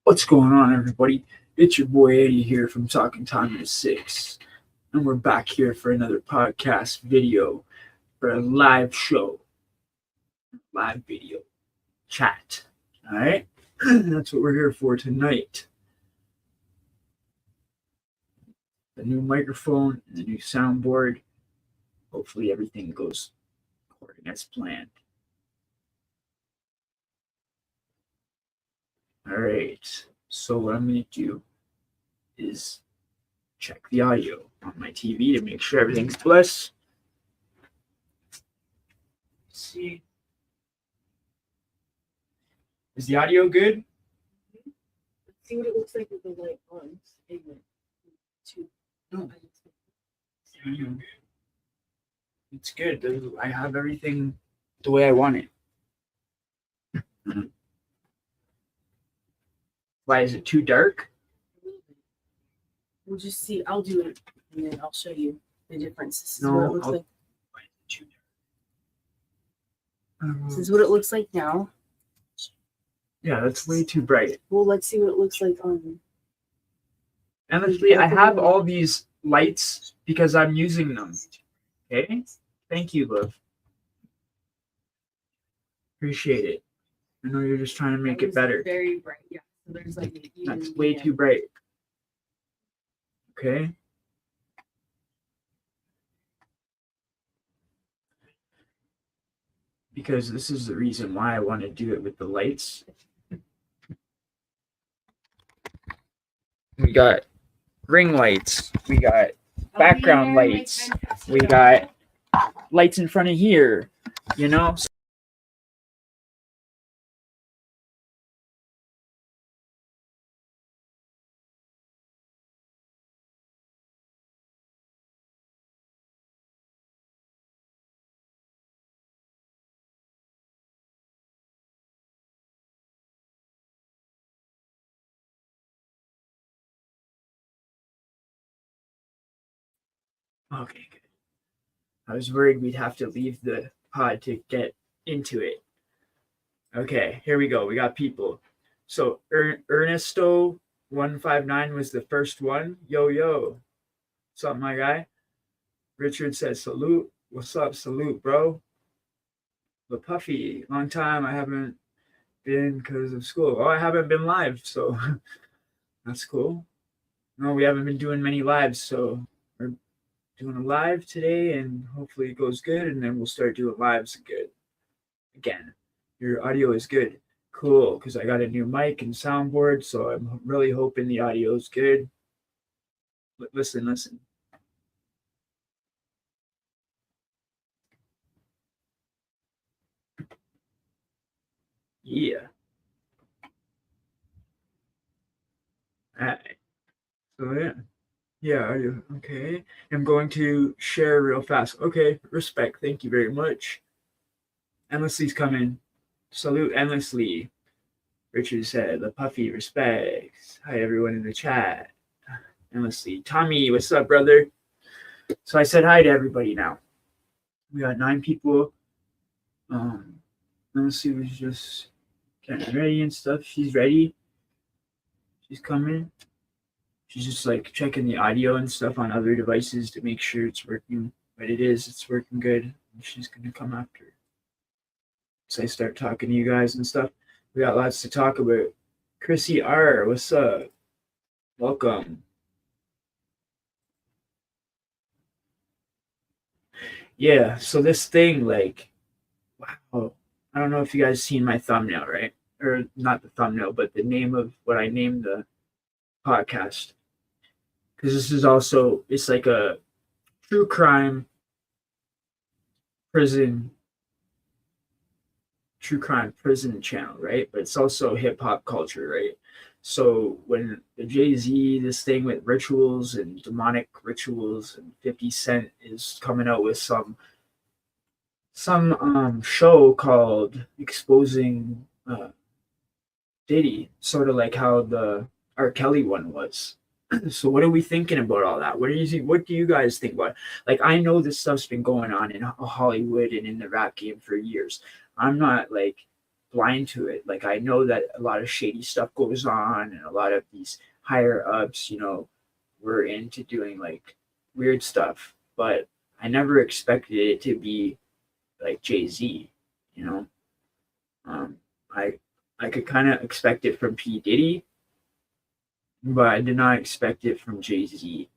What's going on, everybody? It's your boy Eddie here from Talking Time to 6, and we're back here for another podcast video for a live show, live video chat. All right, that's what we're here for tonight. The new microphone and the new soundboard. Hopefully, everything goes according as planned. All right, so what I'm going to do is check the audio on my TV to make sure everything's blessed. Let's see. Is the audio good? Let's see what it looks like with the light on. No. It's good. I have everything the way I want it. Why is it too dark? We'll just see. I'll do it, and then I'll show you the difference. This is what it looks like. Why is it too dark? This is what it looks like now. Yeah, that's way too bright. Well, let's see what it looks like on. Honestly, I have all these lights because I'm using them. Okay? Thank you, love. Appreciate it. I know you're just trying to make it better. Very bright, yeah. So there's like an even, That's way too bright. Okay? Because this is the reason why I want to do it with the lights. We got ring lights. We got background lights. We got lights in front of here, you know? Okay, good. I was worried we'd have to leave the pod to get into it. Okay, here we go. We got people. So Ernesto159 was the first one. Yo. What's up, my guy? Richard says salute. What's up? Salute, bro. The Puffy. Long time I haven't been because of school. Oh, I haven't been live, so that's cool. No, we haven't been doing many lives, so we're doing a live today, and hopefully it goes good, and then we'll start doing lives again. Your audio is good. Cool, because I got a new mic and soundboard, so I'm really hoping the audio is good. Listen. Yeah. All right. So yeah. Are you okay? I'm going to share real fast. Okay, respect. Thank you very much. Endlessly's coming. Salute endlessly. Richard said, the Puffy respects. Hi, everyone in the chat. Endlessly. Tommy, what's up, brother? So I said hi to everybody now. We got 9 people. Endlessly was just getting ready and stuff. She's ready. She's coming. She's just like checking the audio and stuff on other devices to make sure it's working. But it's working good. She's going to come after. So I start talking to you guys and stuff. We got lots to talk about. Chrissy R, what's up? Welcome. Yeah, so this thing, like, wow. I don't know if you guys seen my thumbnail, right? Or not the thumbnail, but the name of what I named the podcast. Because this is also, it's like a true crime prison channel, right? But it's also hip hop culture, right? So when the Jay-Z, this thing with rituals and demonic rituals, and 50 Cent is coming out with some show called Exposing Diddy, sort of like how the R. Kelly one was. So what are we thinking about all that? What do you guys think about it? Like, I know this stuff's been going on in Hollywood and in the rap game for years. I'm not like blind to it. Like I know that a lot of shady stuff goes on, and a lot of these higher ups, were into doing like weird stuff, but I never expected it to be like Jay-Z, you know. Um, I I could kind of expect it from P Diddy, but I did not expect it from Jay-Z.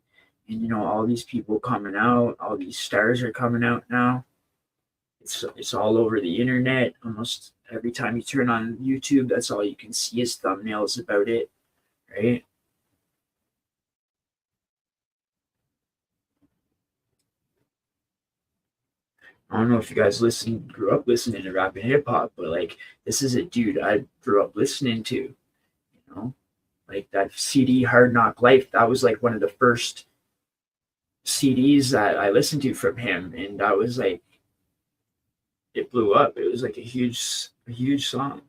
And all these people coming out, all these stars are coming out now. It's all over the internet. Almost every time you turn on YouTube, that's all you can see is thumbnails about it, right? I don't know if you guys grew up listening to rap and hip hop, but like this is a dude I grew up listening to, like that CD Hard Knock Life. That was like one of the first CDs that I listened to from him, and that was like it blew up. It was like a huge song.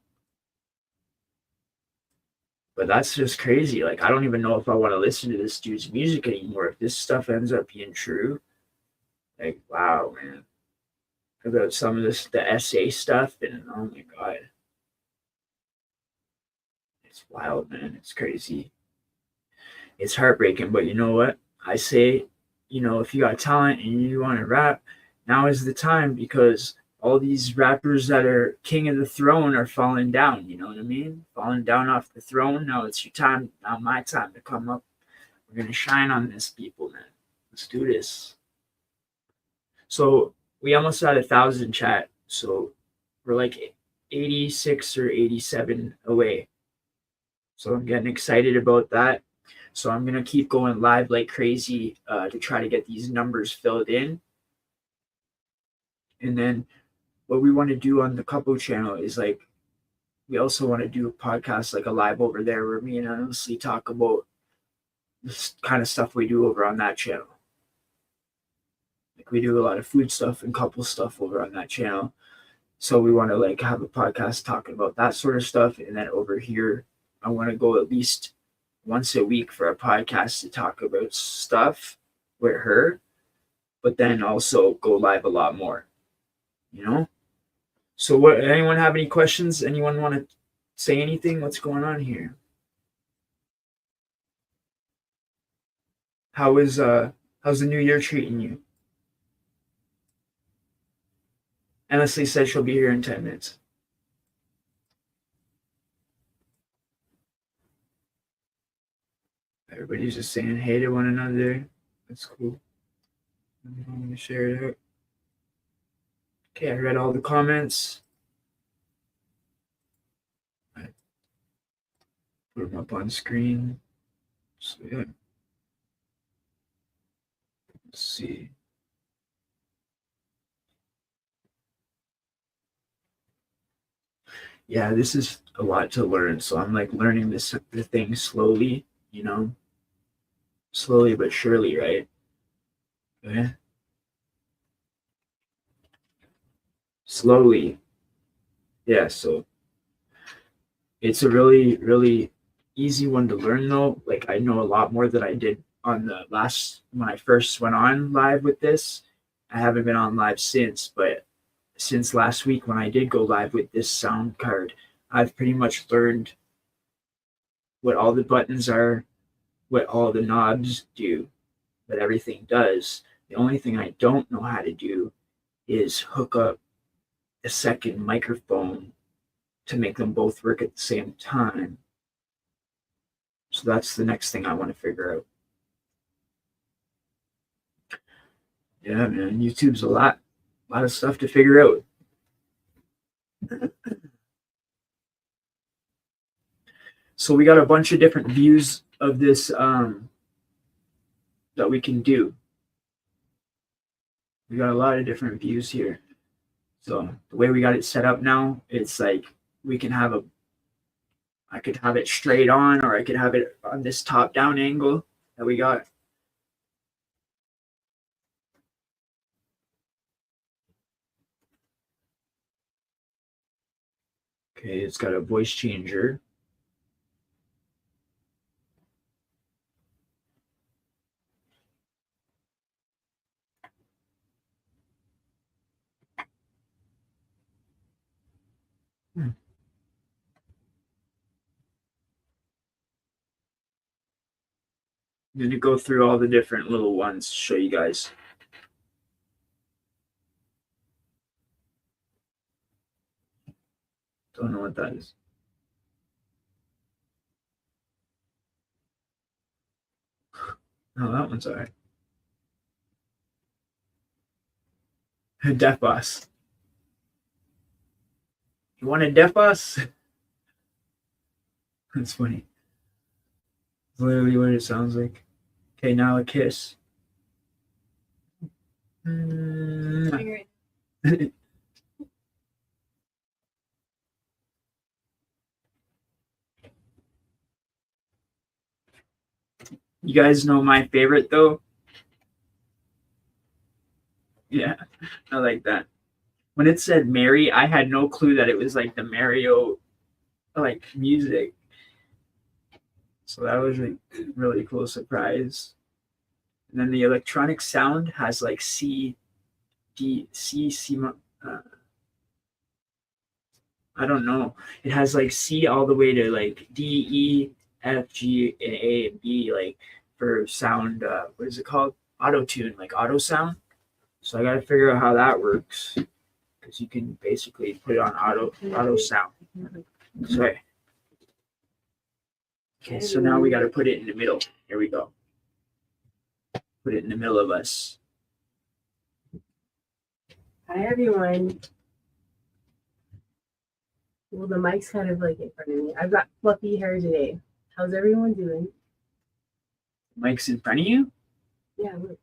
But that's just crazy. Like I don't even know if I want to listen to this dude's music anymore. If this stuff ends up being true, like wow, man. About some of the SA stuff, and oh my god, it's wild, man. It's crazy. It's heartbreaking, but you know what? I say, if you got talent and you want to rap, now is the time because all these rappers that are king of the throne are falling down. You know what I mean? Falling down off the throne. Now it's your time. Now my time to come up. We're gonna shine on this, people, man. Let's do this. So we almost had 1,000 chat. So we're like 86 or 87 away. So I'm getting excited about that. So I'm gonna keep going live like crazy to try to get these numbers filled in. And then what we want to do on the couple channel is like we also want to do a podcast like a live over there where me and honestly talk about this kind of stuff we do over on that channel. Like we do a lot of food stuff and couple stuff over on that channel. So we want to like have a podcast talking about that sort of stuff. And then over here, I want to go at least once a week for a podcast to talk about stuff with her, but then also go live a lot more, So anyone have any questions? Anyone want to say anything? What's going on here? How's the new year treating you? And Leslie said she'll be here in 10 minutes. Everybody's just saying hey to one another. That's cool. I'm going to share it out. Okay, I read all the comments. I put them up on screen. So yeah. Let's see. Yeah, this is a lot to learn. So I'm like learning the thing slowly, slowly but surely, right? Okay. Slowly. Yeah, so it's a really, really easy one to learn though. Like I know a lot more than I did on the last when I first went on live with this. I haven't been on live since, but since last week when I did go live with this sound card, I've pretty much learned what all the buttons are, what all the knobs do, what everything does. The only thing I don't know how to do is hook up a second microphone to make them both work at the same time. So that's the next thing I want to figure out. Yeah, man, YouTube's a lot of stuff to figure out. So we got a bunch of different views of this that we can do. We got a lot of different views here. So the way we got it set up now, it's like we can have I could have it straight on, or I could have it on this top down angle that we got. Okay, it's got a voice changer. I'm going to go through all the different little ones to show you guys. Don't know what that is. Oh, that one's all right. A deaf bus. You want a deaf bus? That's funny. It's literally what it sounds like. Okay, now a kiss. Figure it- You guys know my favorite though? Yeah, I like that. When it said Mary, I had no clue that it was like the Mario like music. So that was a really cool surprise. And then the electronic sound has like C, D, C, C. I don't know. It has like C all the way to like D, E, F, G, and A and B, like for sound. What is it called? Auto tune, like auto sound. So I got to figure out how that works because you can basically put it on auto sound. Sorry. Okay, so now we got to put it in the middle. Here we go. Put it in the middle of us. Hi, everyone. Well, the mic's kind of like in front of me. I've got fluffy hair today. How's everyone doing? Mike's in front of you? Yeah, look.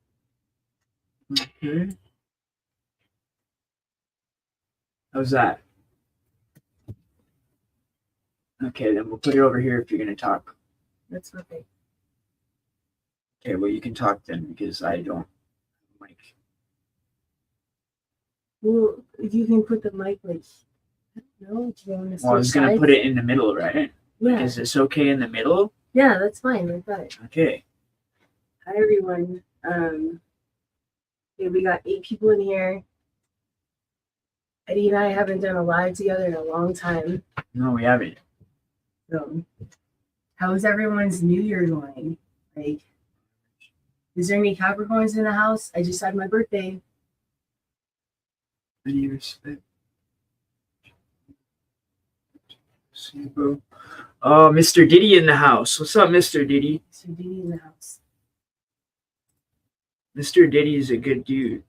Okay. How's that? Okay, then we'll put it over here if you're going to talk. That's perfect. Okay, well, you can talk then because I don't. Mike. Well, if you can put the mic like, I don't know. Do you want to Well, I was going to put it in the middle, right? Yeah. Like, is this okay in the middle? Yeah, that's fine. Like that. Okay. Hi, everyone. Okay, we got 8 people in here. Eddie and I haven't done a live together in a long time. No, we haven't. So, how's everyone's New Year going? Like, is there any Capricorns in the house? I just had my birthday. Any respect? See, bro. Oh, Mr. Diddy in the house. What's up, Mr. Diddy? So Diddy in the house. Mr. Diddy is a good dude.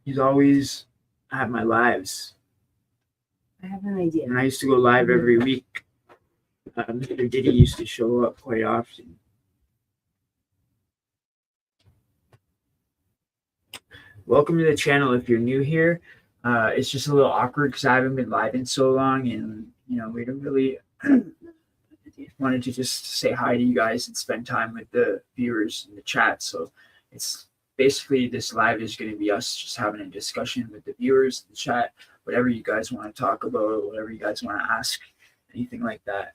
He's always at my lives. I have an idea. And I used to go live every week. Mr. Diddy used to show up quite often. Welcome to the channel if you're new here. It's just a little awkward because I haven't been live in so long, and we don't really wanted to just say hi to you guys and spend time with the viewers in the chat. So it's basically this live is going to be us just having a discussion with the viewers in the chat, whatever you guys want to talk about, whatever you guys want to ask, anything like that.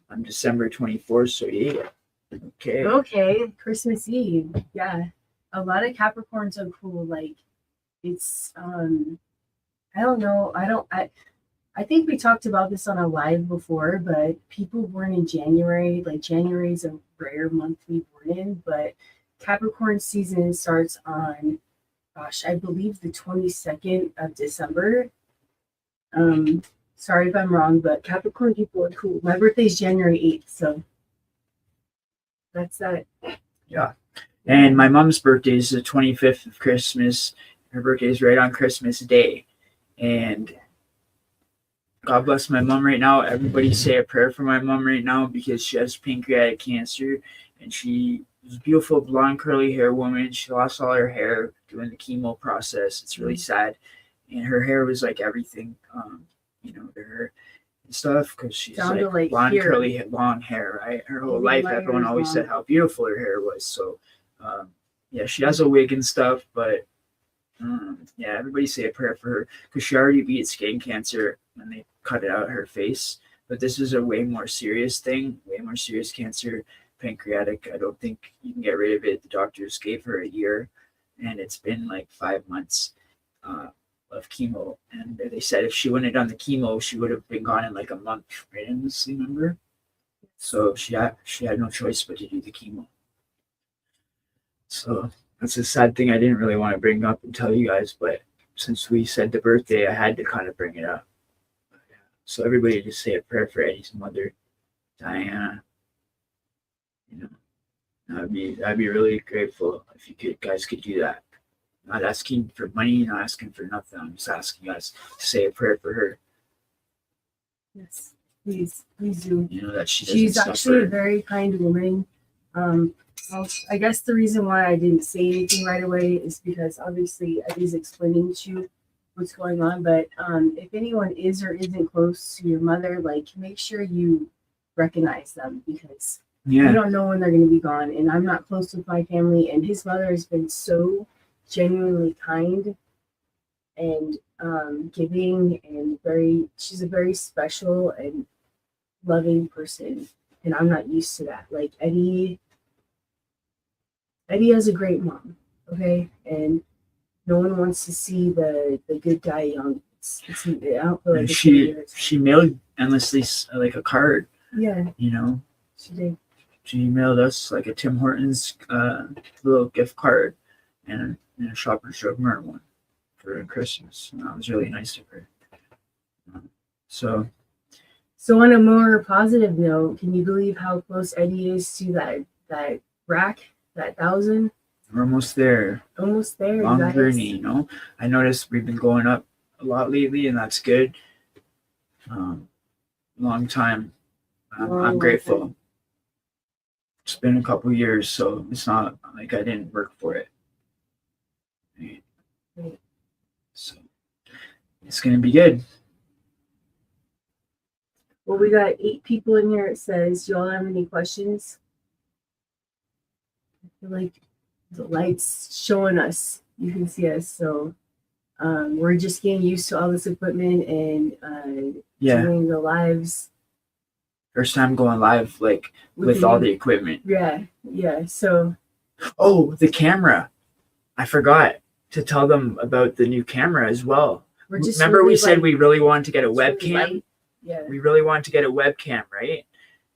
On December 24th, so yeah. Okay, Christmas Eve. Yeah. A lot of Capricorns are cool. Like, it's I don't know. I think we talked about this on a live before, but people born in January, like January is a rare month to be born in, but Capricorn season starts on, gosh, I believe the 22nd of December. Sorry if I'm wrong, but Capricorn people are cool. My birthday's January 8th, so that's that. Yeah. And my mom's birthday is the 25th of Christmas. Her birthday is right on Christmas Day. And God bless my mom right now. Everybody say a prayer for my mom right now because she has pancreatic cancer. And she was a beautiful blonde curly hair woman. She lost all her hair doing the chemo process. It's really sad. And her hair was like everything, her and stuff because she's like blonde here. curly long hair, right? Her whole life, everyone always said how beautiful her hair was. So yeah, she has a wig and stuff, but yeah, everybody say a prayer for her because she already beat skin cancer when they cut it out of her face. But this is a way more serious thing, way more serious cancer, pancreatic. I don't think you can get rid of it. The doctors gave her a year, and it's been like 5 months of chemo. And they said if she wouldn't have done the chemo, she would have been gone in like a month, right? Remember? So she had no choice but to do the chemo. So that's a sad thing I didn't really want to bring up and tell you guys, but since we said the birthday, I had to kind of bring it up. So everybody just say a prayer for Eddie's mother, Diana. You know, I'd be really grateful if you guys could do that. I'm not asking for money, not asking for nothing. I'm just asking you guys to say a prayer for her. Yes, please do. You know that She's actually a very kind woman. Well, I guess the reason why I didn't say anything right away is because obviously Eddie's explaining to you what's going on. But if anyone is or isn't close to your mother, like make sure you recognize them because you don't know when they're going to be gone. And I'm not close with my family, and his mother has been so genuinely kind and giving and she's a very special and loving person, and I'm not used to that. Like Eddie has a great mom, okay, and no one wants to see the good die young. I don't feel like she mailed endlessly like a card. Yeah, you know, she did. She mailed us like a Tim Hortons little gift card and a Shoppers Drug Mart one for Christmas. And that was really nice of her. So on a more positive note, can you believe how close Eddie is to that rack, that 1,000? we're almost there. Almost there. Long journey, you know. I noticed we've been going up a lot lately, and that's good. Long time. I'm grateful. Time. It's been a couple years, so it's not like I didn't work for it. Right. So it's gonna be good. Well, we got 8 people in here. It says, "Do y'all have any questions?" I feel like the light's showing us. You can see us, so we're just getting used to all this equipment and doing the lives. First time going live, like with all the equipment. Yeah. So. Oh, the camera! I forgot to tell them about the new camera as well. Remember, really we said we really wanted to get a webcam. Yeah. We really wanted to get a webcam, right?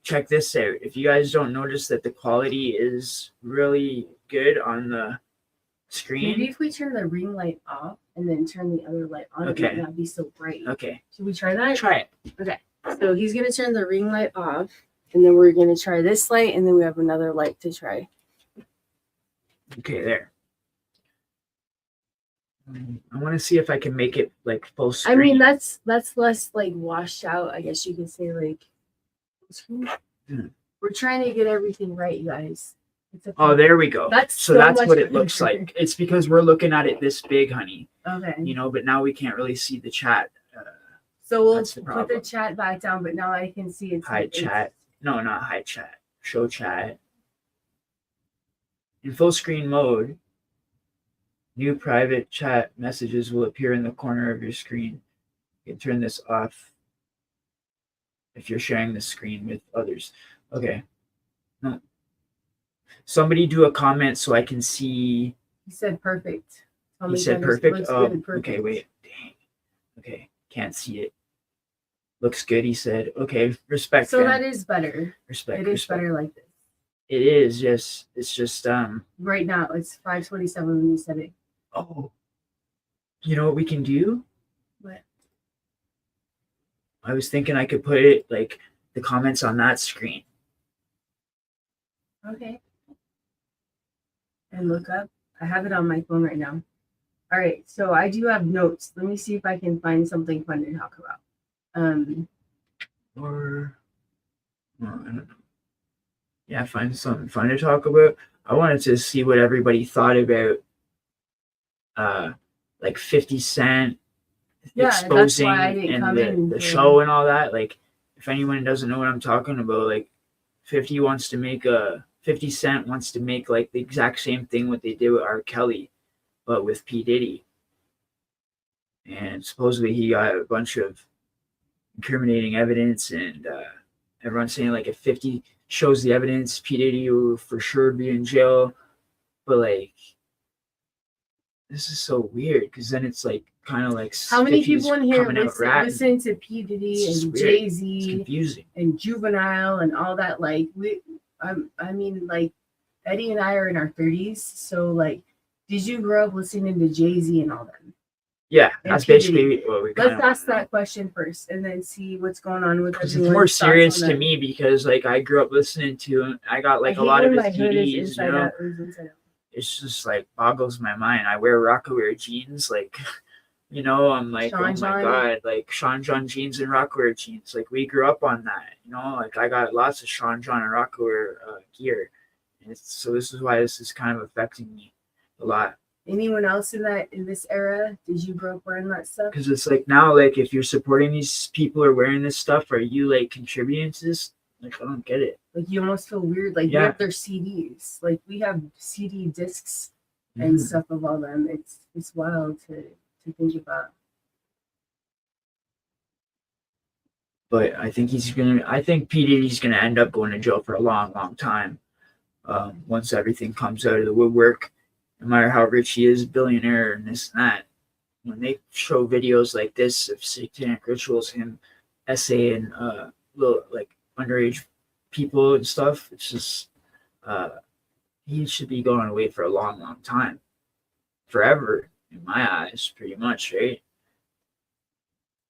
Check this out. If you guys don't notice that the quality is really good on the screen. Maybe if we turn the ring light off and then turn the other light on, it might not be so bright. Okay. Should we try that? Try it. Okay. So he's going to turn the ring light off, and then we're going to try this light, and then we have another light to try. Okay, there. I want to see if I can make it like full screen. I mean, that's less like washed out, I guess you could say, like full screen. We're trying to get everything right, you guys. Oh, there we go. That's what it looks like. It's because we're looking at it this big, honey. Okay. You know, but now we can't really see the chat. So we'll put the chat back down, but now I can see it's hide chat. No, not hide chat. Show chat. In full screen mode, new private chat messages will appear in the corner of your screen. You can turn this off if you're sharing the screen with others. Okay. No. Somebody do a comment so I can see. He said perfect. He said perfect? Oh, perfect. Okay, wait. Dang. Okay, can't see it. Looks good, he said. Okay, respect. So that is better. Respect. It is better like this. It is just. It's just. Right now it's 5:27 when you said it. Oh. You know what we can do? What? I was thinking I could put it like the comments on that screen. Okay. And look up. I have it on my phone right now. All right, so I do have notes. Let me see if I can find something fun to talk about. Or I don't know. Yeah, find something fun to talk about. I wanted to see what everybody thought about like 50 Cent exposing and the show and all that. Like, if anyone doesn't know what I'm talking about, like 50 Cent wants to make like the exact same thing what they did with R. Kelly, but with Pdiddy. And supposedly he got a bunch of incriminating evidence, and everyone's saying like if 50 shows the evidence, Pdiddy will for sure be in jail. But like, this is so weird because then it's like kind of like how many people in here listen to P. Diddy and Jay-Z confusing and Juvenile and all that? Like I mean, like Eddie and I are in our 30s, so like, did you grow up listening to Jay-Z and all them? Yeah, And that's Pdiddy. basically what we kind Let's of ask that question first, and then see what's going on with because everyone's it's more thoughts serious on to that. me because like I grew up listening to I got like I a hate lot of when his my hood is CDs, you inside know. out. Is inside out. It's just like boggles my mind. I wear Rockaware jeans, like you know, I'm like, Sean oh my John. god, like Sean John jeans and Rockaware jeans. Like we grew up on that, you know. Like I got lots of Sean John and Rockaware gear, and so this is why this is kind of affecting me a lot. Anyone else in this era? Did you grow up wearing that stuff? Because it's like now, like if you're supporting these people or wearing this stuff, are you like contributing to this? Like I don't get it. Like you almost feel weird. Like we have their CDs. Like we have CD discs and stuff of all them. It's wild to think about. But I think I think Pdiddy's gonna end up going to jail for a long, long time. Once everything comes out of the woodwork, no matter how rich he is, billionaire and this and that. When they show videos like this of satanic rituals, him essaying little like underage people and stuff, it's just he should be going away for a long, long time, forever in my eyes, pretty much, right?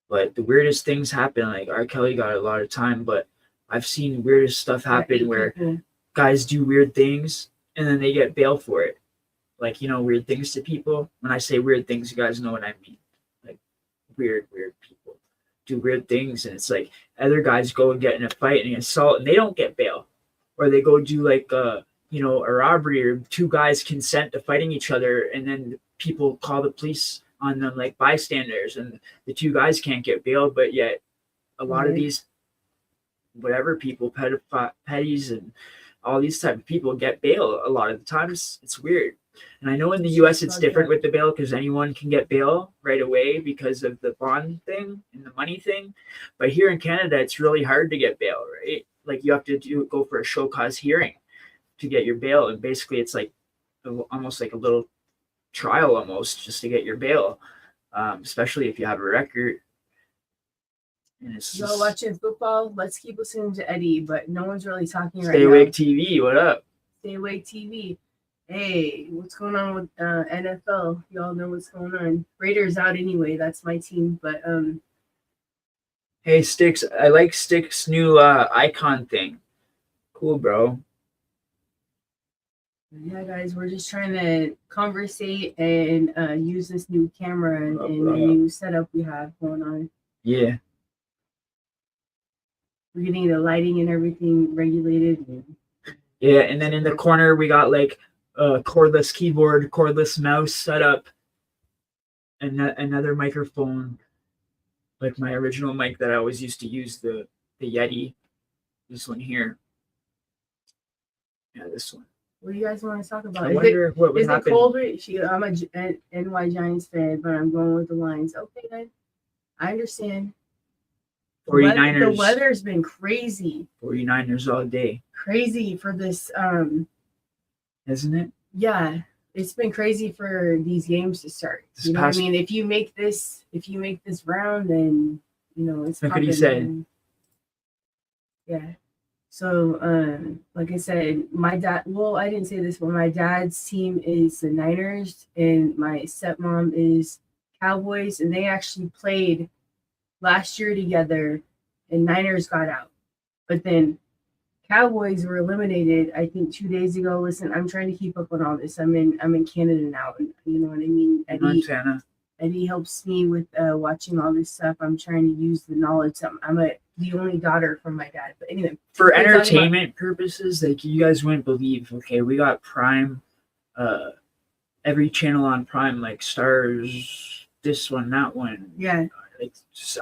But the weirdest things happen. Like R. Kelly got a lot of time, but I've seen weirdest stuff happen where guys do weird things and then they get bail for it. Like, you know, weird things to people. When I say weird things, you guys know what I mean. Like weird people do weird things, and it's like other guys go and get in a fight and assault, and they don't get bail, or they go do like you know, a robbery, or two guys consent to fighting each other, and then people call the police on them like bystanders, and the two guys can't get bail, but yet a lot of these whatever people, petties and all these type of people get bail a lot of the times. It's weird. And I know in the US it's different with the bail because anyone can get bail right away because of the bond thing and the money thing. But here in Canada, it's really hard to get bail, right? Like you have to go for a show cause hearing to get your bail. And basically it's like almost like a little trial almost just to get your bail, especially if you have a record. And it's y'all watching football? Let's keep listening to Eddie, but no one's really talking right now. Stay Awake TV, what up? Stay Awake TV. Hey, what's going on with NFL? Y'all know what's going on. Raiders out anyway. That's my team. But hey Sticks, I like Sticks' new icon thing. Cool, bro. Yeah, guys, we're just trying to conversate and use this new camera and the new setup we have going on. Yeah. We're getting the lighting and everything regulated. Yeah, and then in the corner we got like cordless keyboard, cordless mouse setup, and another microphone, like my original mic that I always used to use, the Yeti. This one here. Yeah, this one. What do you guys want to talk about? I wonder what would happen. Is it cold? I'm a NY Giants fan, but I'm going with the Lions. Okay, then. I understand. 49ers. The weather's been crazy. 49ers all day. Crazy for this. Isn't it? Yeah, it's been crazy for these games to start. You know what I mean? If you make this round, then you know it's. Look what he said. Yeah. So, like I said, my dad. Well, I didn't say this, but my dad's team is the Niners, and my stepmom is Cowboys, and they actually played last year together, and Niners got out, but then Cowboys were eliminated, I think 2 days ago. Listen, I'm trying to keep up on all this. I'm in Canada now, and you know what I mean. Eddie helps me with watching all this stuff. I'm trying to use the knowledge. I'm the only daughter from my dad. But anyway, for entertainment purposes, like you guys wouldn't believe. Okay, we got Prime, every channel on Prime, like Stars, this one, that one. Yeah. Like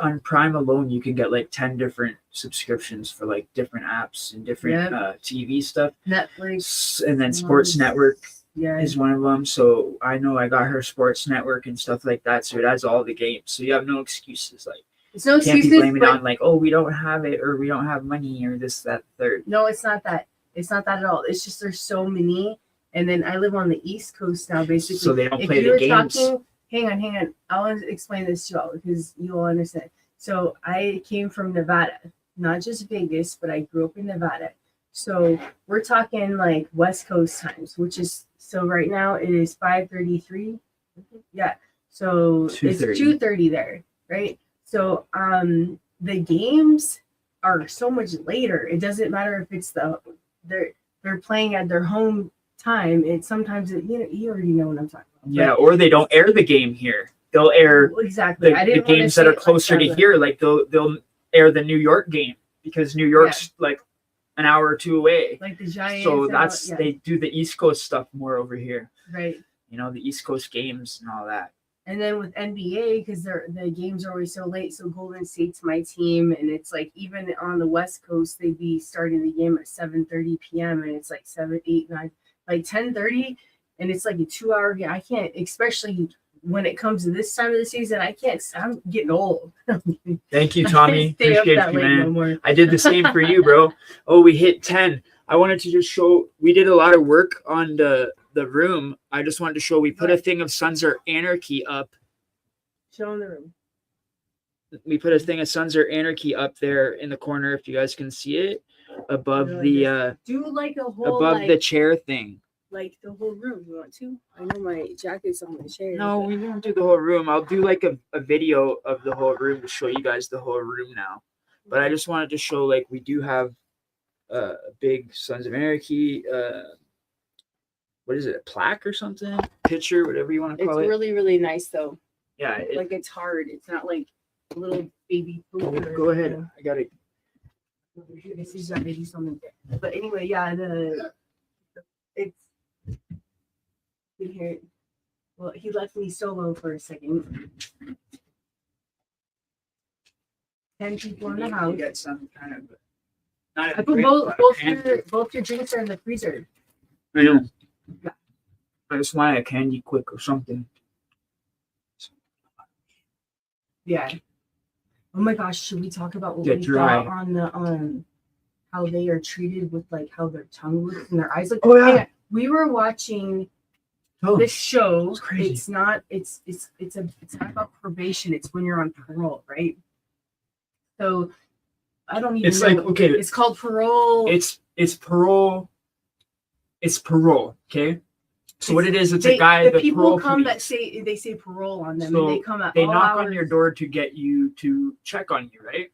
on Prime alone, you can get like 10 different subscriptions for like different apps and different TV stuff. Netflix, and then Sports Network is one of them. So I know I got her Sports Network and stuff like that. So it has all the games. So you have no excuses. Like it's no can't excuses, be blaming on like, oh, we don't have it or we don't have money or this, that, third. No, it's not that. It's not that at all. It's just there's so many. And then I live on the East Coast now, basically. So they don't play the games. Hang on. I'll explain this to y'all because you'll understand. So I came from Nevada, not just Vegas, but I grew up in Nevada. So we're talking like West Coast times, which is so right now it is 5:33. Yeah. So it's 2:30 there, right? So the games are so much later. It doesn't matter if it's they're playing at their home time. It's sometimes you already know what I'm talking about. Yeah, or they don't air the game here. They'll air exactly the games that are closer to here. Like they'll air the New York game because New York's like an hour or two away. Like the Giants. So they do the East Coast stuff more over here. Right. You know, the East Coast games and all that. And then with NBA, because the games are always so late, so Golden State's my team, and it's like even on the West Coast, they'd be starting the game at 7:30 p.m. and it's like 7, 8, 9, like 10:30, and it's like a 2-hour game. I can't, especially when it comes to this time of the season, I can't. I'm getting old. Thank you, Tommy. Appreciate you, man. No I did the same for you, bro. Oh, we hit 10. I wanted to just show we did a lot of work on the room. I just wanted to show we put a thing of Sons of Anarchy up. Show in the room. We put a thing of Sons of Anarchy up there in the corner, if you guys can see it, above the do like a whole above the chair thing. Like the whole room. You want to? I know my jacket's on the chair. No, we won't do the whole room. I'll do like a video of the whole room to show you guys the whole room now. But I just wanted to show like we do have a big Sons of Anarchy what is it, a plaque or something, picture, whatever you want to call it. It's really, really nice though. Yeah, like it's hard. It's not like a little baby poop. Go ahead. I got it. This is maybe something. But anyway, yeah, it's in here. Well, he left me solo for a second. 10 people in the house. You get some kind of. Not I put both your drinks are in the freezer. I know. Yeah. I just want a candy quick or something. Yeah. Oh my gosh, should we talk about what Get we dry. got on the how they are treated with like how their tongue looks and their eyes look? Oh yeah. We were watching this show. It's not not about probation, it's when you're on parole, right? So I don't even know. Like okay. It's called parole. It's parole. It's parole, okay? So what it is, it's a guy. The people come that say parole on them, so and they come at they knock on your door to get you to check on you, right?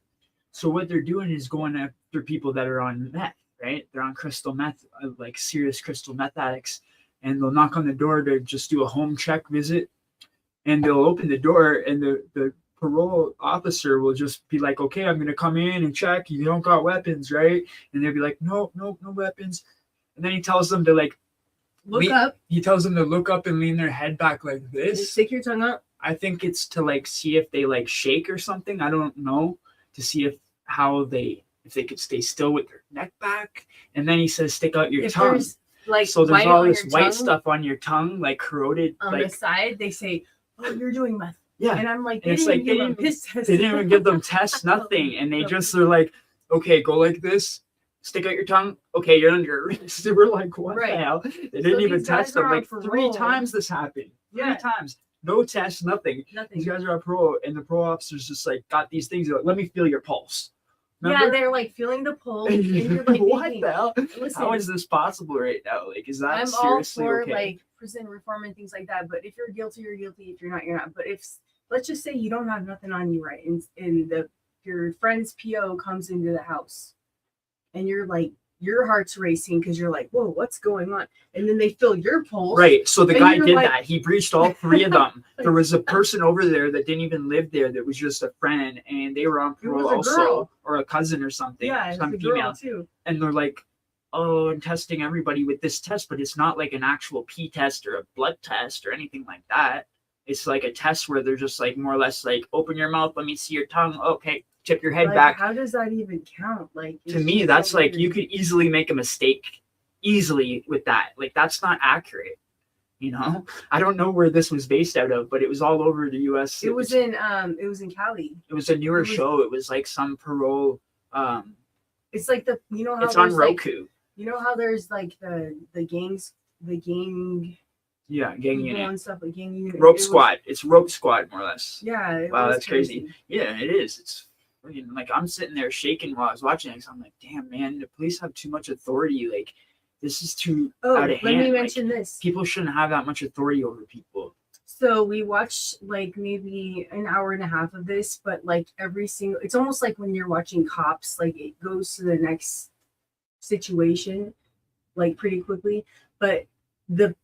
So what they're doing is going after people that are on meth, right? They're on crystal meth, like serious crystal meth addicts, and they'll knock on the door to just do a home check visit, and they'll open the door, and the parole officer will just be like, okay, I'm gonna come in and check. You don't got weapons, right? And they'll be like, no weapons. And then he tells them to like look up. He tells them to look up and lean their head back like this. Stick your tongue up. I think it's to like see if they like shake or something. I don't know, to see if they could stay still with their neck back. And then he says, stick out your tongue. There's all this white stuff on your tongue, like corroded on the side. They say, "Oh, you're doing meth." Yeah, and I'm like, they didn't even give them tests, nothing, and they're like, okay, go like this. Stick out your tongue. Okay, you're under arrest. We're like, what the hell? They didn't even test them. Like 3 times this happened. 3 times. No test, nothing. These guys are on parole, and the parole officers just like got these things. They're like, let me feel your pulse. Remember? Yeah, they're like feeling the pulse. And you're like, what the hell? Listen, how is this possible right now? Like, is that seriously all for okay? Like prison reform and things like that. But if you're guilty, you're guilty. If you're not, you're not. But if let's just say you don't have nothing on you, right? And your friend's PO comes into the house, and you're like, your heart's racing because you're like, whoa, what's going on? And then they feel your pulse. Right. So the guy did that. He breached all 3 of them. There was a person over there that didn't even live there that was just a friend, and they were on parole also, or a cousin or something. Yeah, some it's a female girl too. And they're like, oh, I'm testing everybody with this test, but it's not like an actual pee test or a blood test or anything like that. It's like a test where they're just like more or less like, open your mouth, let me see your tongue. Okay. Tip your head back. How does that even count? Like, to me, that's like you could easily make a mistake easily with that. Like, that's not accurate. You know, I don't know where this was based out of, but it was all over the U.S. It was in Cali. It was a newer show. It was like some parole. It's like how it's on Roku. Like, you know how there's like the gangs, the gang. Yeah, gang unit and stuff like gang unit. Rope Squad. It's Rope Squad, more or less. Yeah. Wow, that's crazy. Yeah, it is. like I'm sitting there shaking while I was watching it. I'm like, damn, man, the police have too much authority. Like, this is too out of hand. Let me mention this. People shouldn't have that much authority over people. So we watched like maybe an hour and a half of this, but like every single, it's almost like when you're watching Cops, like it goes to the next situation like pretty quickly. But the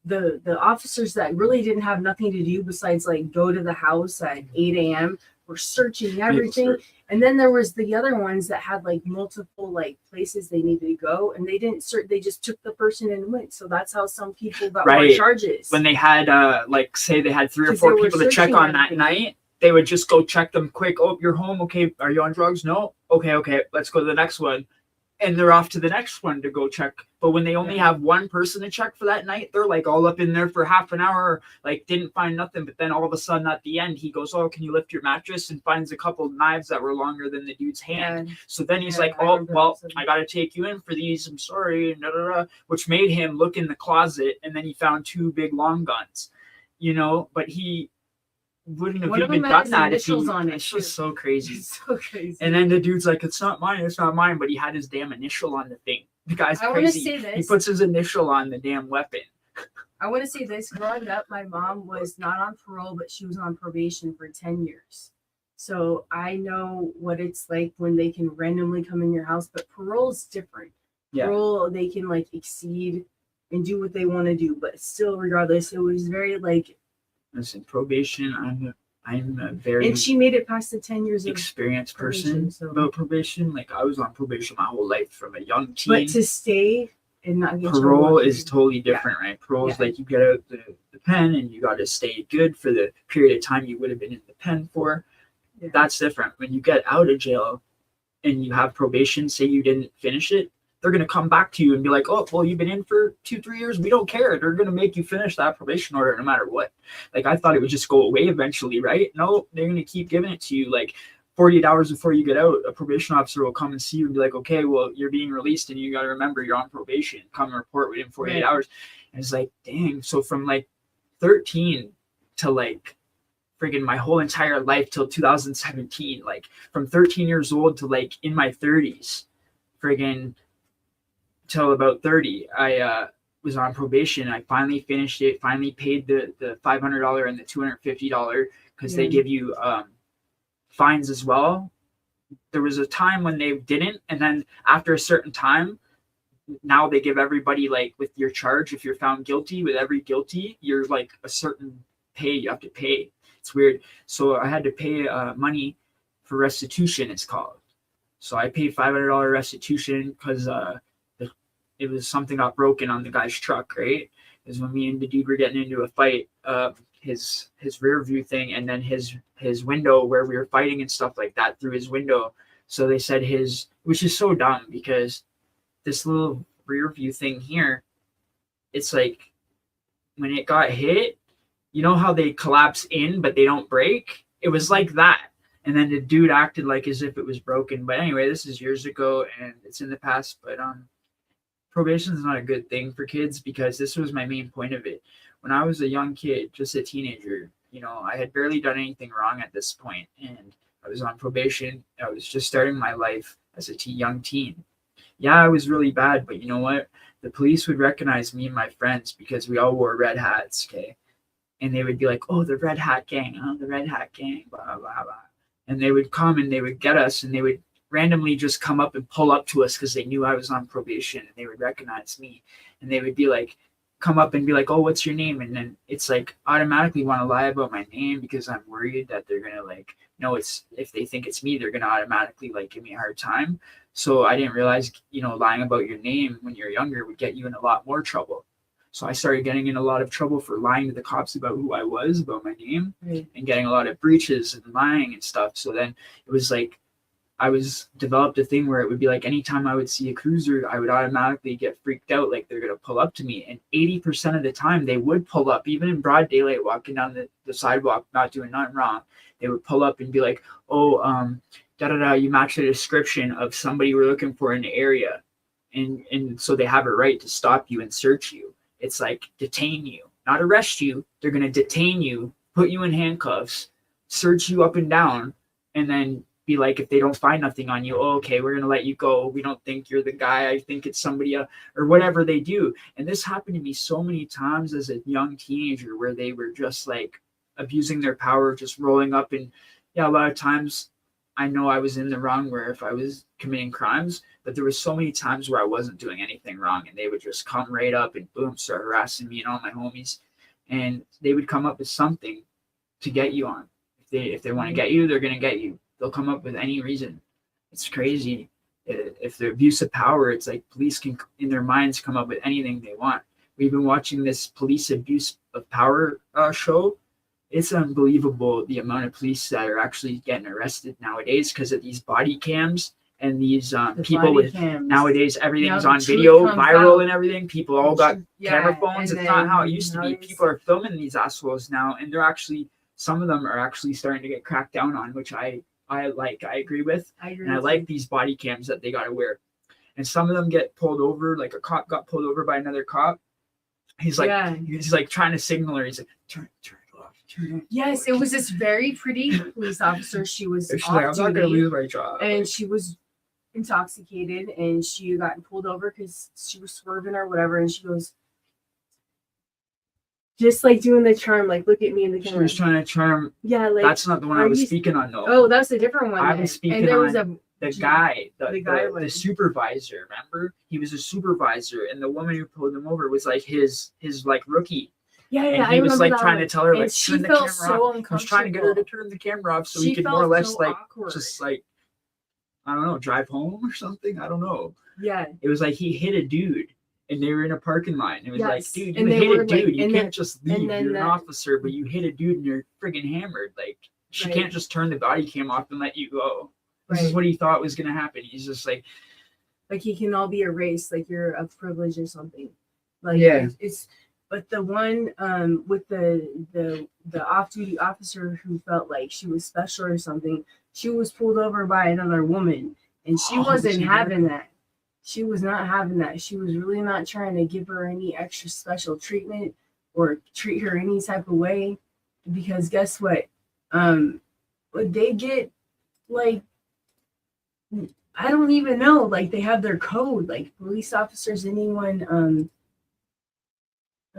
officers that really didn't have nothing to do besides like go to the house at 8 a.m. were searching everything. And then there was the other ones that had like multiple like places they needed to go, and they didn't search. They just took the person and went. So that's how some people got more charges. When they had like say they had 3 or 4 people to check on that night, they would just go check them quick. Oh, you're home. Okay. Are you on drugs? No. Okay. Let's go to the next one. And they're off to the next one to go check. But when they only have one person to check for that night, they're like all up in there for half an hour, like didn't find nothing. But then all of a sudden at the end, he goes, oh, can you lift your mattress? And finds a couple of knives that were longer than the dude's hand. So then he's like, oh, well, I got to take you in for these. I'm sorry. Which made him look in the closet. And then he found 2 big long guns, but he wouldn't have even done that if he, it's just so crazy. It's so crazy. And then the dude's like, it's not mine, but he had his damn initial on the thing. The guy's crazy. He puts his initial on the damn weapon. I want to say this. Growing up, my mom was not on parole, but she was on probation for 10 years. So I know what it's like when they can randomly come in your house, but parole is different. Parole, they can like exceed and do what they want to do, but still, regardless, it was very like, listen, probation, I'm a very and she made it past the 10 years experienced person about probation. Like I was on probation my whole life from a young teen. But to stay and not get parole is totally different, right? Parole is like you get out the pen and you got to stay good for the period of time you would have been in the pen for. That's different. When you get out of jail and you have probation, say you didn't finish it, they're going to come back to you and be like, oh, well, you've been in for 2-3 years. We don't care. They're going to make you finish that probation order no matter what. Like, I thought it would just go away eventually, right? No, they're going to keep giving it to you. Like 48 hours before you get out, a probation officer will come and see you and be like, okay, well, you're being released and you got to remember you're on probation. Come and report within 48 hours. And it's like, dang. So from like 13 to like friggin' my whole entire life till 2017, like from 13 years old to like in my 30s, friggin' till about 30, I was on probation. I finally finished it, finally paid the $500 and the $250 because they give you fines as well. There was a time when they didn't, and then after a certain time, now they give everybody, like with your charge, if you're found guilty, with every guilty, you're like a certain pay you have to pay. It's weird. So I had to pay money for restitution, it's called. So I paid $500 restitution because it was something got broken on the guy's truck, right? Is when me and the dude were getting into a fight, his rear view thing, and then his window where we were fighting and stuff like that through his window. So they said which is so dumb because this little rear view thing here, it's like when it got hit, you know how they collapse in but they don't break? It was like that. And then the dude acted like as if it was broken. But anyway, this is years ago and it's in the past. But probation is not a good thing for kids because this was my main point of it. When I was a young kid, just a teenager, I had barely done anything wrong at this point, and I was on probation. I was just starting my life as a young teen. Yeah, I was really bad, but you know what? The police would recognize me and my friends because we all wore red hats, okay? And they would be like, oh, the red hat gang, the red hat gang, blah, blah, blah. And they would come and they would get us and they would randomly just come up and pull up to us because they knew I was on probation and they would recognize me. And they would be like, come up and be like, oh, what's your name? And then it's like automatically want to lie about my name because I'm worried that they're going to like, it's if they think it's me, they're going to automatically like give me a hard time. So I didn't realize, lying about your name when you're younger would get you in a lot more trouble. So I started getting in a lot of trouble for lying to the cops about who I was, about my name, and getting a lot of breaches and lying and stuff. So then it was like, I developed a thing where it would be like anytime I would see a cruiser, I would automatically get freaked out like they're going to pull up to me. And 80% of the time they would pull up, even in broad daylight, walking down the sidewalk, not doing nothing wrong. They would pull up and be like, oh, you match the description of somebody we're looking for in the area. And so they have a right to stop you and search you. It's like detain you, not arrest you. They're going to detain you, put you in handcuffs, search you up and down, and then be like, if they don't find nothing on you, oh, okay, we're going to let you go. We don't think you're the guy. I think it's somebody else, or whatever they do. And this happened to me so many times as a young teenager where they were just like abusing their power, just rolling up. And yeah, a lot of times I know I was in the wrong where if I was committing crimes, but there was so many times where I wasn't doing anything wrong and they would just come right up and boom, start harassing me and all my homies. And they would come up with something to get you on. If they want to get you, they're going to get you. They'll come up with any reason. It's crazy. If the abuse of power, it's like police can, in their minds, come up with anything they want. We've been watching this police abuse of power show. It's unbelievable the amount of police that are actually getting arrested nowadays because of these body cams and these people with cams. Nowadays everything's on video, viral and everything. People all got camera phones. It's not how it used to be. People are filming these assholes now, and they're actually, some of them are actually starting to get cracked down on, which I like. I agree with. I like these body cams that they got to wear. And some of them get pulled over, like a cop got pulled over by another cop. He's like trying to signal her. He's like, turn it off. Yes, it was this very pretty police officer. She was off like, I'm not gonna lose my job. And she was intoxicated, and she got pulled over because she was swerving or whatever. And she goes, just like doing the charm, like look at me in the camera. She was trying to charm. Yeah, like that's not the one I was speaking on though. Oh, that's a different one. I was speaking on the guy, the supervisor. Remember, he was a supervisor, and the woman who pulled him over was like his like rookie. Yeah, and he was like trying to tell her, like, turn the camera off. He was trying to get her to turn the camera off so he could more or less like awkward. Just like, I don't know, drive home or something. I don't know. Yeah. It was like he hit a dude and they were in a parking lot. And it was like, dude, you hit a dude. You can't just leave. You're an officer, but you hit a dude and you're friggin' hammered. Like, she can't just turn the body cam off and let you go. This is what he thought was going to happen. He's just like he can all be erased, like you're of privilege or something. Like, it's but the one with the off-duty officer who felt like she was special or something, she was pulled over by another woman, and she wasn't having that. She was not having that. She was really not trying to give her any extra special treatment or treat her any type of way, because guess what? They get, like, I don't even know, like, they have their code, like police officers, anyone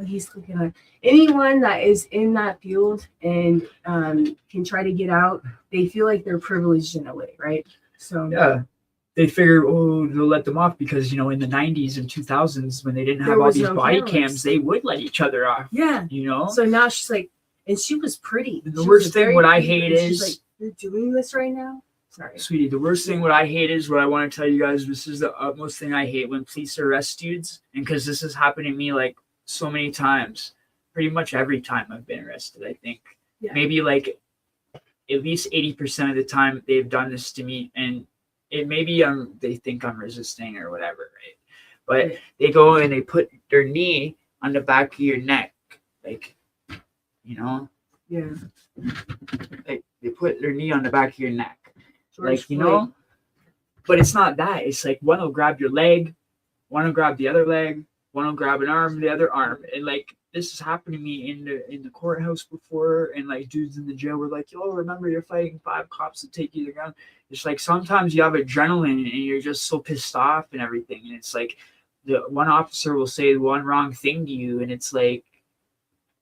he's clicking on anyone that is in that field and can try to get out, they feel like they're privileged in a way, right? So yeah, they figure, oh, they'll let them off because, you know, in the 90s and 2000s when they didn't have all these body cams, they would let each other off. Yeah, you know. So now she's like, and she was pretty. The worst thing what I hate is, like, you're doing this right now. Sorry, sweetie. The worst thing what I hate is what I want to tell you guys. This is the utmost thing I hate when police arrest dudes, and because this has happened to me like so many times, pretty much every time I've been arrested, I think maybe like at least 80% of the time they've done this to me, and it maybe they think I'm resisting or whatever, right? But they go and they put their knee on the back of your neck, like, you know, like they put their knee on the back of your neck, like, you know. But it's not that. It's like one will grab your leg, one will grab the other leg, one will grab an arm, the other arm, and like this has happened to me in the courthouse before, and like dudes in the jail were like, "Yo, remember you're fighting 5 cops to take you to the ground." It's like sometimes you have adrenaline and you're just so pissed off and everything, and it's like the one officer will say one wrong thing to you, and it's like,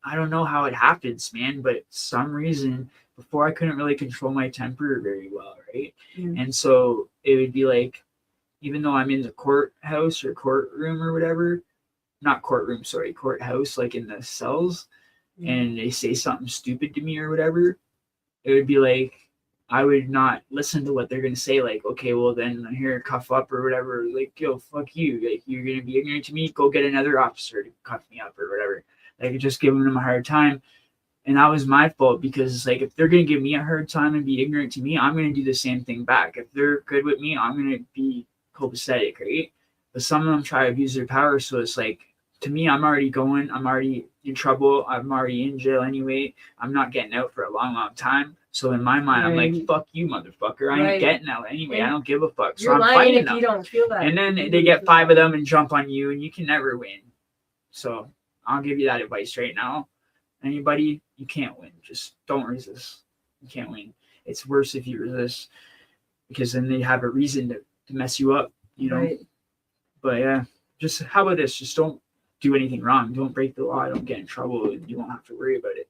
I don't know how it happens, man, but some reason before I couldn't really control my temper very well, right? And so it would be like, even though I'm in the courthouse or courtroom or whatever. Not courtroom, sorry, courthouse, like in the cells, and they say something stupid to me or whatever, it would be like, I would not listen to what they're going to say. Like, okay, well then here, cuff up or whatever. Like, yo, fuck you. Like, you're going to be ignorant to me. Go get another officer to cuff me up or whatever. Like, just giving them a hard time. And that was my fault, because like, if they're going to give me a hard time and be ignorant to me, I'm going to do the same thing back. If they're good with me, I'm going to be copacetic, right? But some of them try to abuse their power, so it's like, to me, I'm already in trouble. I'm already in jail anyway. I'm not getting out for a long, long time. So in my mind, I'm like, fuck you, motherfucker. I ain't getting out anyway. I don't give a fuck. So I'm fighting them. You don't feel that. And then they get 5 of them and jump on you, and you can never win. So I'll give you that advice right now. Anybody, you can't win. Just don't resist. You can't win. It's worse if you resist. because then they have a reason to mess you up, you know. Right. But yeah, just how about this? Just don't do anything wrong. Don't break the law. Don't get in trouble, and you won't have to worry about it.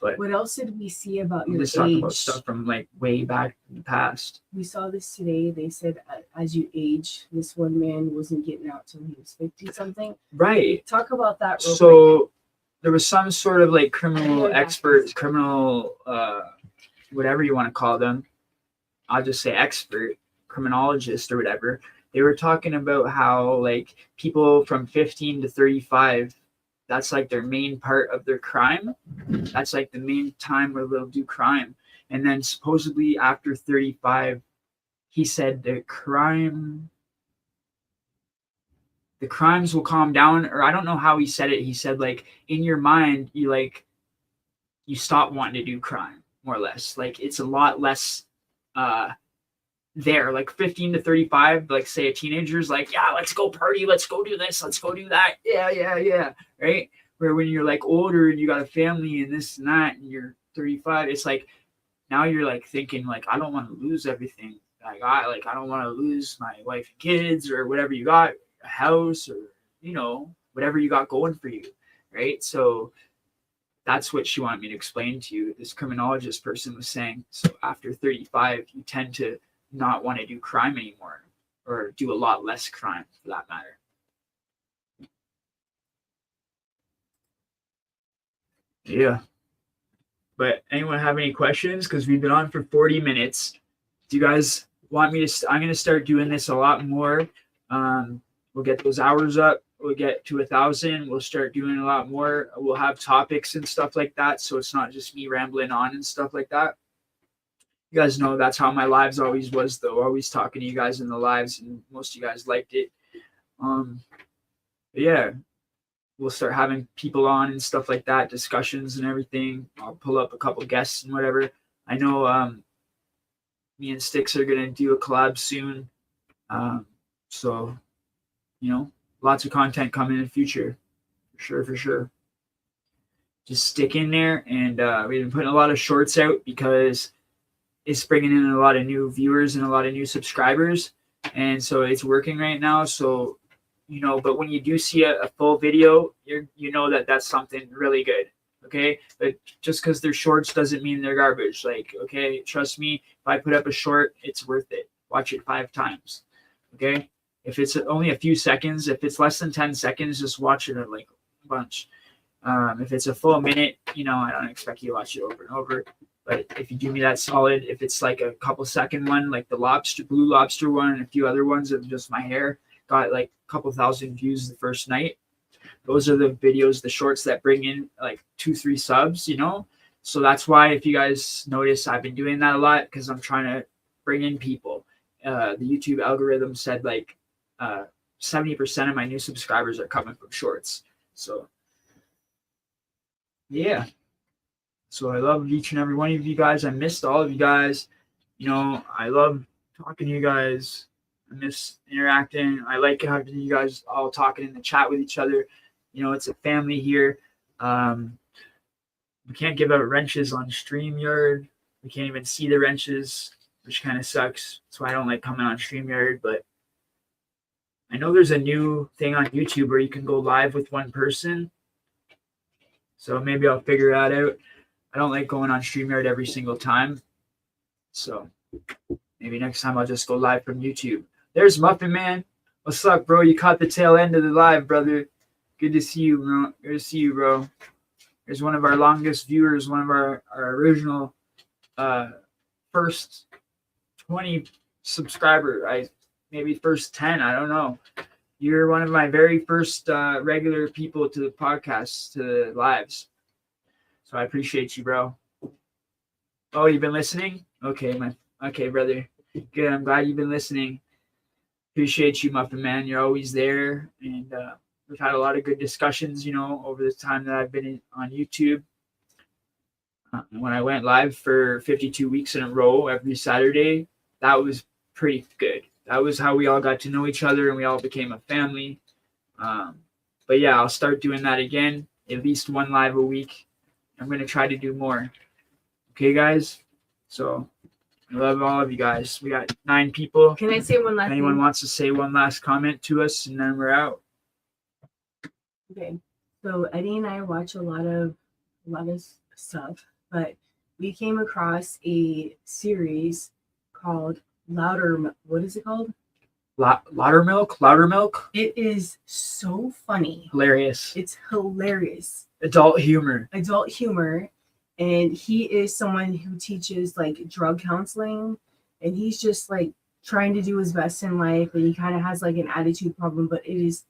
But What else did we see about I'm your just talking age? about stuff from like way back in the past. We saw this today. They said as you age, this one man wasn't getting out till he was 50 something. Right. Talk about that real quick. So there was some sort of like criminal Yeah. expert, criminal whatever you want to call them. I'll just say expert, criminologist or whatever. They were talking about how like people from 15 to 35, that's like their main part of their crime. That's like the main time where they'll do crime. And then supposedly after 35, he said the crimes will calm down, or I don't know how he said it. He said like in your mind, you stop wanting to do crime, more or less. Like it's a lot less there, like 15 to 35, like say a teenager's like, yeah, let's go party, let's go do this, let's go do that. Yeah. Right? Where when you're like older and you got a family and this and that, and you're 35, it's like now you're like thinking like, I don't want to lose everything I got. Like I don't want to lose my wife and kids or whatever you got, a house or, you know, whatever you got going for you. Right? So that's what she wanted me to explain to you. This criminologist person was saying, so after 35, you tend to not want to do crime anymore, or do a lot less crime for that matter. Yeah. But anyone have any questions? Because we've been on for 40 minutes. Do you guys want me to? I'm going to start doing this a lot more. We'll get those hours up. We'll get to 1,000. We'll start doing a lot more. We'll have topics and stuff like that. So it's not just me rambling on and stuff like that. You guys know that's how my lives always was, though. Always talking to you guys in the lives, and most of you guys liked it. But yeah, we'll start having people on and stuff like that, discussions and everything. I'll pull up a couple guests and whatever. I know me and Sticks are gonna do a collab soon. So you know, lots of content coming in the future, for sure. Just stick in there, and we've been putting a lot of shorts out because it's bringing in a lot of new viewers and a lot of new subscribers, and so it's working right now. So, you know, but when you do see a full video, you know that that's something really good. Okay, but just because they're shorts doesn't mean they're garbage. Like, okay, trust me, if I put up a short, it's worth it. Watch it 5 times. Okay, if it's only a few seconds, if it's less than 10 seconds, just watch it like a bunch. If it's a full minute, you know, I don't expect you to watch it over and over. But if you do me that solid, if it's like a couple second one, like the blue lobster one, and a few other ones of just my hair, got like a couple thousand views the first night. Those are the videos, the shorts that bring in like 2-3 subs, you know? So that's why, if you guys notice, I've been doing that a lot, because I'm trying to bring in people. The YouTube algorithm said like 70% of my new subscribers are coming from shorts. So yeah. So I love each and every one of you guys. I missed all of you guys. You know, I love talking to you guys. I miss interacting. I like having you guys all talking in the chat with each other. You know, it's a family here. We can't give out wrenches on StreamYard. We can't even see the wrenches, which kind of sucks. That's why I don't like coming on StreamYard. But I know there's a new thing on YouTube where you can go live with one person. So maybe I'll figure that out. I don't like going on StreamYard every single time. So maybe next time I'll just go live from YouTube. There's Muffin Man. What's up, bro? You caught the tail end of the live, brother. Good to see you, bro. Good to see you, bro. There's one of our longest viewers, one of our original first 20 subscriber. Maybe first 10, I don't know. You're one of my very first regular people to the podcast, to the lives. So I appreciate you, bro. Oh, you've been listening? Okay, brother. Good. I'm glad you've been listening. Appreciate you, Muffin Man. You're always there. And we've had a lot of good discussions, you know, over the time that I've been on YouTube. When I went live for 52 weeks in a row every Saturday, that was pretty good. That was how we all got to know each other, and we all became a family. But yeah, I'll start doing that again, at least one live a week. I'm going to try to do more. Okay, guys? So I love all of you guys. We got 9 people. Can I say one last Anyone thing? wants to say one last comment to us, and then we're out. Okay. So Eddie and I watch a lot of stuff, but we came across a series called What is it called? Loudermilk. It is so funny. Hilarious. It's hilarious. Adult humor. And he is someone who teaches like drug counseling, and he's just like trying to do his best in life, and he kind of has like an attitude problem, but it is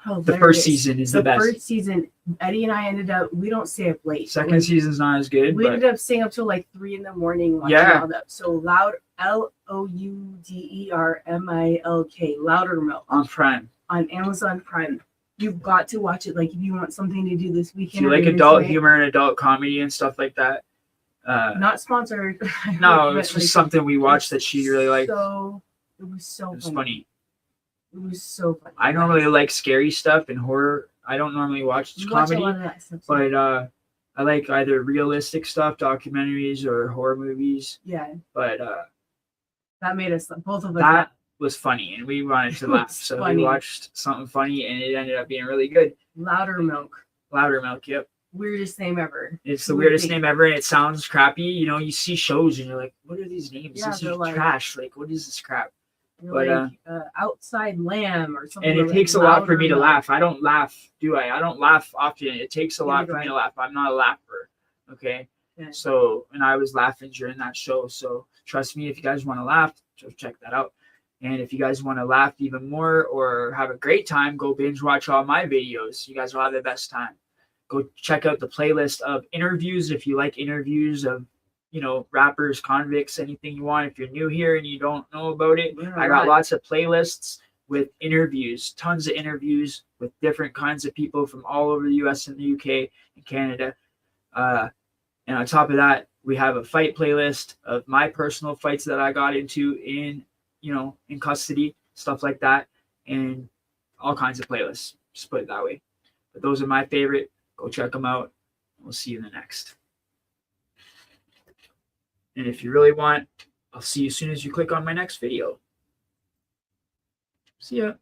hilarious. The first season is the best. First season, Eddie and I we don't stay up late. Second season's not as good. We ended up staying up till like 3 a.m. watching all that. So Loudermilk, on Prime. On Amazon Prime. You've got to watch it. Like if you want something to do this weekend. If you like adult humor and adult comedy and stuff like that. Not sponsored. No, it's just something we watched that she really liked. It was funny. It was so funny. I normally like scary stuff and horror. I don't normally watch comedy, a lot of that stuff, but I like either realistic stuff, documentaries, or horror movies. Yeah. But that made us both of us. That was funny, and we wanted to laugh, so we watched something funny, and it ended up being really good. Loudermilk. Yep. Weirdest name ever. It's the weirdest name ever, and it sounds crappy. You know, you see shows, and you're like, "What are these names? Yeah, this is trash. Like, what is this crap?" But outside lamb or something. And it takes a lot for me to laugh. I don't laugh, do I? I don't laugh often. It takes a lot for me to laugh. I'm not a laugher. Okay. Yeah. So, and I was laughing during that show. So trust me, if you guys want to laugh, just check that out. And if you guys want to laugh even more or have a great time, go binge watch all my videos. You guys will have the best time. Go check out the playlist of interviews if you like interviews of, you know, rappers, convicts, anything you want. If you're new here and you don't know about it, I got lots of playlists with interviews, tons of interviews with different kinds of people from all over the US and the UK and Canada. And on top of that, we have a fight playlist of my personal fights that I got into in custody, stuff like that, and all kinds of playlists. Just put it that way. But those are my favorite. Go check them out. We'll see you in the next. And if you really want, I'll see you as soon as you click on my next video. See ya.